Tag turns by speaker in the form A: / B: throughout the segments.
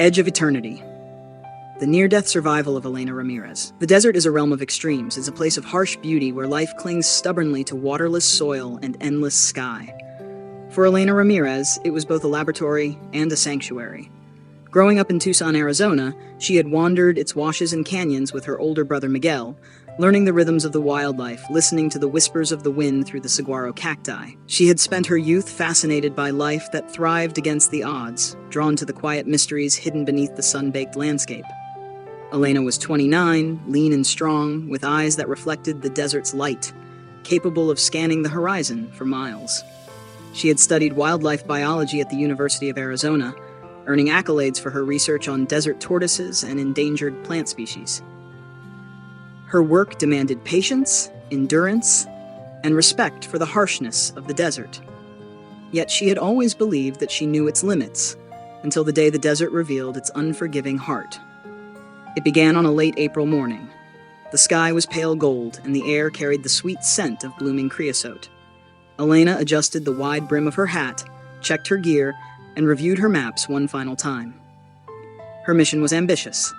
A: Edge of Eternity. The near-death survival of Elena Ramirez. The desert is a realm of extremes. It's a place of harsh beauty where life clings stubbornly to waterless soil and endless sky. For Elena Ramirez, it was both a laboratory and a sanctuary. Growing up in Tucson, Arizona, she had wandered its washes and canyons with her older brother Miguel, learning the rhythms of the wildlife, listening to the whispers of the wind through the saguaro cacti. She had spent her youth fascinated by life that thrived against the odds, drawn to the quiet mysteries hidden beneath the sun-baked landscape. Elena was 29, lean and strong, with eyes that reflected the desert's light, capable of scanning the horizon for miles. She had studied wildlife biology at the University of Arizona, earning accolades for her research on desert tortoises and endangered plant species. Her work demanded patience, endurance, and respect for the harshness of the desert. Yet she had always believed that she knew its limits, until the day the desert revealed its unforgiving heart. It began on a late April morning. The sky was pale gold, and the air carried the sweet scent of blooming creosote. Elena adjusted the wide brim of her hat, checked her gear, and reviewed her maps one final time. Her mission was ambitious: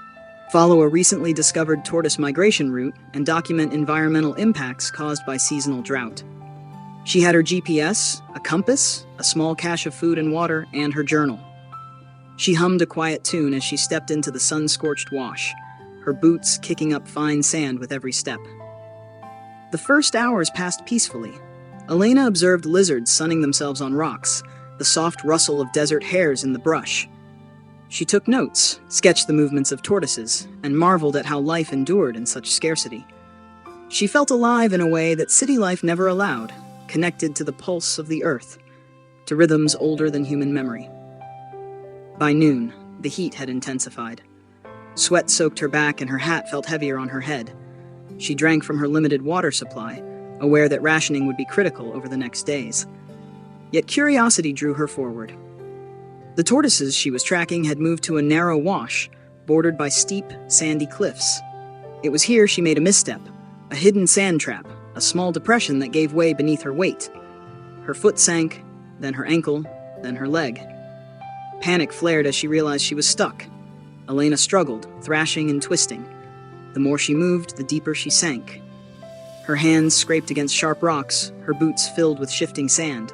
A: follow a recently discovered tortoise migration route and document environmental impacts caused by seasonal drought. She had her GPS, a compass, a small cache of food and water, and her journal. She hummed a quiet tune as she stepped into the sun-scorched wash, her boots kicking up fine sand with every step. The first hours passed peacefully. Elena observed lizards sunning themselves on rocks, the soft rustle of desert hares in the brush. She took notes, sketched the movements of tortoises, and marveled at how life endured in such scarcity. She felt alive in a way that city life never allowed, connected to the pulse of the earth, to rhythms older than human memory. By noon, the heat had intensified. Sweat soaked her back and her hat felt heavier on her head. She drank from her limited water supply, aware that rationing would be critical over the next days. Yet curiosity drew her forward. The tortoises she was tracking had moved to a narrow wash, bordered by steep, sandy cliffs. It was here she made a misstep, a hidden sand trap, a small depression that gave way beneath her weight. Her foot sank, then her ankle, then her leg. Panic flared as she realized she was stuck. Elena struggled, thrashing and twisting. The more she moved, the deeper she sank. Her hands scraped against sharp rocks, her boots filled with shifting sand.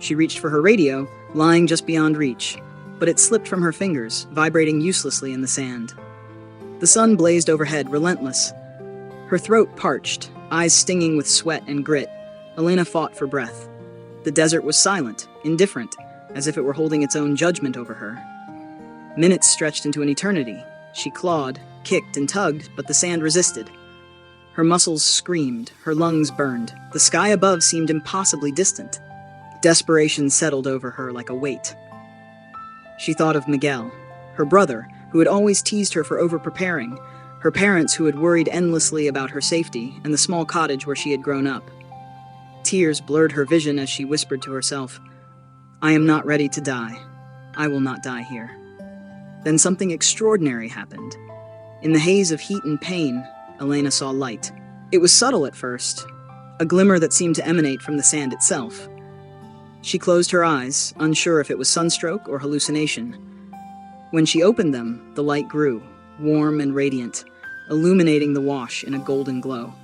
A: She reached for her radio, lying just beyond reach, but it slipped from her fingers, vibrating uselessly in the sand. The sun blazed overhead, relentless. Her throat parched, eyes stinging with sweat and grit. Elena fought for breath. The desert was silent, indifferent, as if it were holding its own judgment over her. Minutes stretched into an eternity. She clawed, kicked, and tugged, but the sand resisted. Her muscles screamed, her lungs burned. The sky above seemed impossibly distant. Desperation settled over her like a weight. She thought of Miguel, her brother, who had always teased her for over-preparing, her parents who had worried endlessly about her safety, and the small cottage where she had grown up. Tears blurred her vision as she whispered to herself, "I am not ready to die. I will not die here." Then something extraordinary happened. In the haze of heat and pain, Elena saw light. It was subtle at first, a glimmer that seemed to emanate from the sand itself. She closed her eyes, unsure if it was sunstroke or hallucination. When she opened them, the light grew, warm and radiant, illuminating the wash in a golden glow.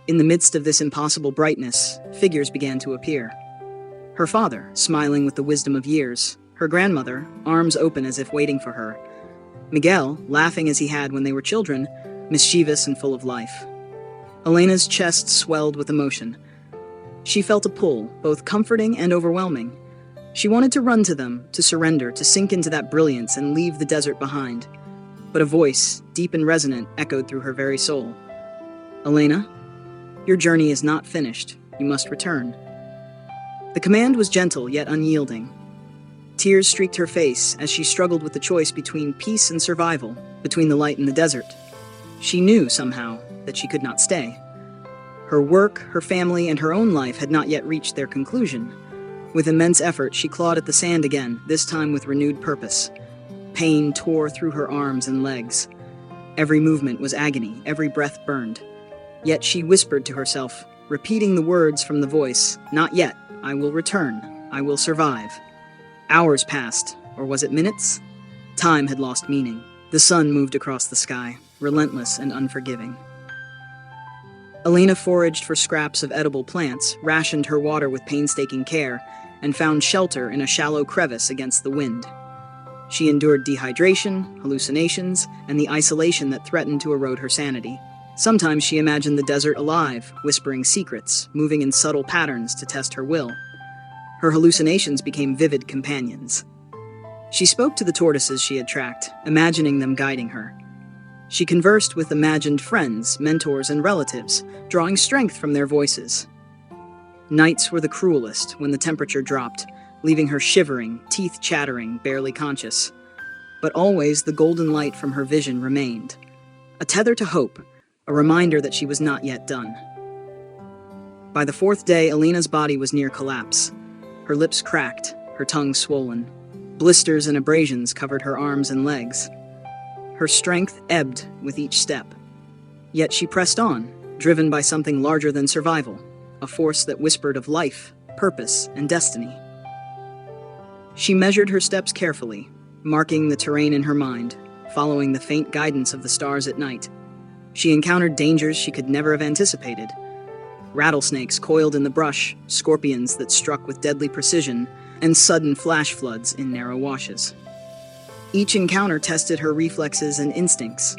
A: In the midst of this impossible brightness, figures began to appear. Her father, smiling with the wisdom of years, her grandmother, arms open as if waiting for her, Miguel, laughing as he had when they were children, mischievous and full of life. Elena's chest swelled with emotion. She felt a pull, both comforting and overwhelming. She wanted to run to them, to surrender, to sink into that brilliance and leave the desert behind. But a voice, deep and resonant, echoed through her very soul. "Elena, your journey is not finished. You must return." The command was gentle yet unyielding. Tears streaked her face as she struggled with the choice between peace and survival, between the light and the desert. She knew, somehow, that she could not stay. Her work, her family, and her own life had not yet reached their conclusion. With immense effort, she clawed at the sand again, this time with renewed purpose. Pain tore through her arms and legs. Every movement was agony, every breath burned. Yet she whispered to herself, repeating the words from the voice, "Not yet. I will return. I will survive." Hours passed, or was it minutes? Time had lost meaning. The sun moved across the sky, relentless and unforgiving. Elena foraged for scraps of edible plants, rationed her water with painstaking care, and found shelter in a shallow crevice against the wind. She endured dehydration, hallucinations, and the isolation that threatened to erode her sanity. Sometimes she imagined the desert alive, whispering secrets, moving in subtle patterns to test her will. Her hallucinations became vivid companions. She spoke to the tortoises she had tracked, imagining them guiding her. She conversed with imagined friends, mentors, and relatives, drawing strength from their voices. Nights were the cruelest when the temperature dropped, leaving her shivering, teeth chattering, barely conscious. But always the golden light from her vision remained. A tether to hope, a reminder that she was not yet done. By the fourth day, Elena's body was near collapse. Her lips cracked, her tongue swollen. Blisters and abrasions covered her arms and legs. Her strength ebbed with each step. Yet she pressed on, driven by something larger than survival, a force that whispered of life, purpose, and destiny. She measured her steps carefully, marking the terrain in her mind, following the faint guidance of the stars at night. She encountered dangers she could never have anticipated. Rattlesnakes coiled in the brush, scorpions that struck with deadly precision, and sudden flash floods in narrow washes. Each encounter tested her reflexes and instincts.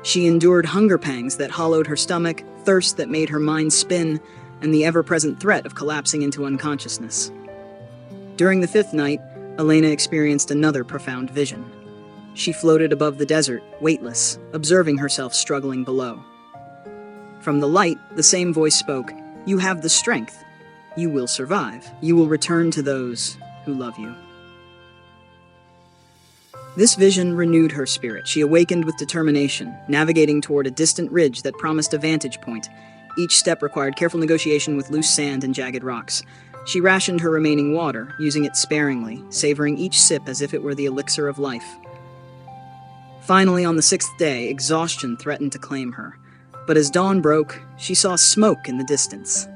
A: She endured hunger pangs that hollowed her stomach, thirst that made her mind spin, and the ever-present threat of collapsing into unconsciousness. During the fifth night, Elena experienced another profound vision. She floated above the desert, weightless, observing herself struggling below. From the light, the same voice spoke, "You have the strength. You will survive. You will return to those who love you." This vision renewed her spirit. She awakened with determination, navigating toward a distant ridge that promised a vantage point. Each step required careful negotiation with loose sand and jagged rocks. She rationed her remaining water, using it sparingly, savoring each sip as if it were the elixir of life. Finally, on the sixth day, exhaustion threatened to claim her. But as dawn broke, she saw smoke in the distance.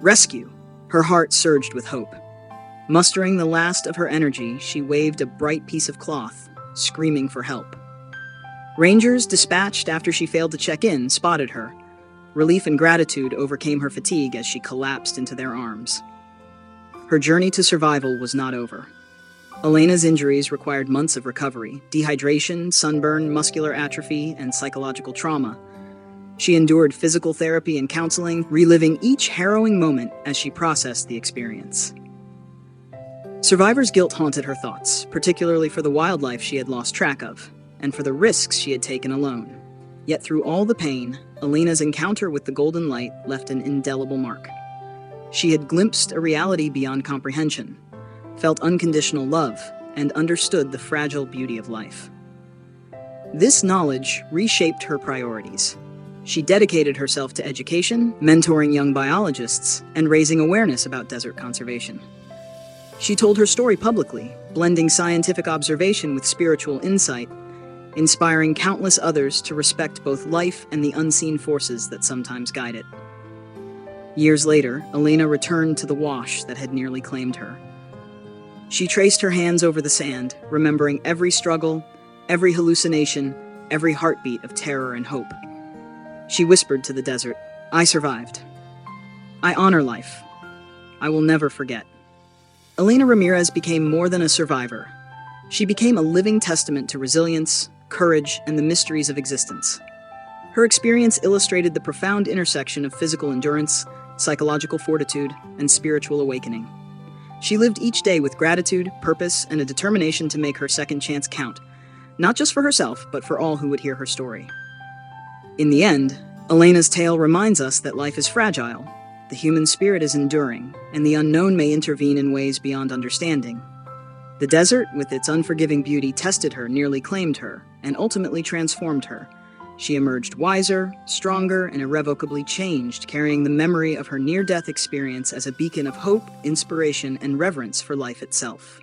A: Rescue! Her heart surged with hope. Mustering the last of her energy, she waved a bright piece of cloth, screaming for help. Rangers, dispatched after she failed to check in, spotted her. Relief and gratitude overcame her fatigue as she collapsed into their arms. Her journey to survival was not over. Elena's injuries required months of recovery: dehydration, sunburn, muscular atrophy, and psychological trauma. She endured physical therapy and counseling, reliving each harrowing moment as she processed the experience. Survivor's guilt haunted her thoughts, particularly for the wildlife she had lost track of, and for the risks she had taken alone. Yet through all the pain, Elena's encounter with the golden light left an indelible mark. She had glimpsed a reality beyond comprehension, felt unconditional love, and understood the fragile beauty of life. This knowledge reshaped her priorities. She dedicated herself to education, mentoring young biologists, and raising awareness about desert conservation. She told her story publicly, blending scientific observation with spiritual insight, inspiring countless others to respect both life and the unseen forces that sometimes guide it. Years later, Elena returned to the wash that had nearly claimed her. She traced her hands over the sand, remembering every struggle, every hallucination, every heartbeat of terror and hope. She whispered to the desert, "I survived. I honor life. I will never forget." Elena Ramirez became more than a survivor. She became a living testament to resilience, courage, and the mysteries of existence. Her experience illustrated the profound intersection of physical endurance, psychological fortitude, and spiritual awakening. She lived each day with gratitude, purpose, and a determination to make her second chance count, not just for herself, but for all who would hear her story. In the end, Elena's tale reminds us that life is fragile, the human spirit is enduring, and the unknown may intervene in ways beyond understanding. The desert, with its unforgiving beauty, tested her, nearly claimed her, and ultimately transformed her. She emerged wiser, stronger, and irrevocably changed, carrying the memory of her near-death experience as a beacon of hope, inspiration, and reverence for life itself.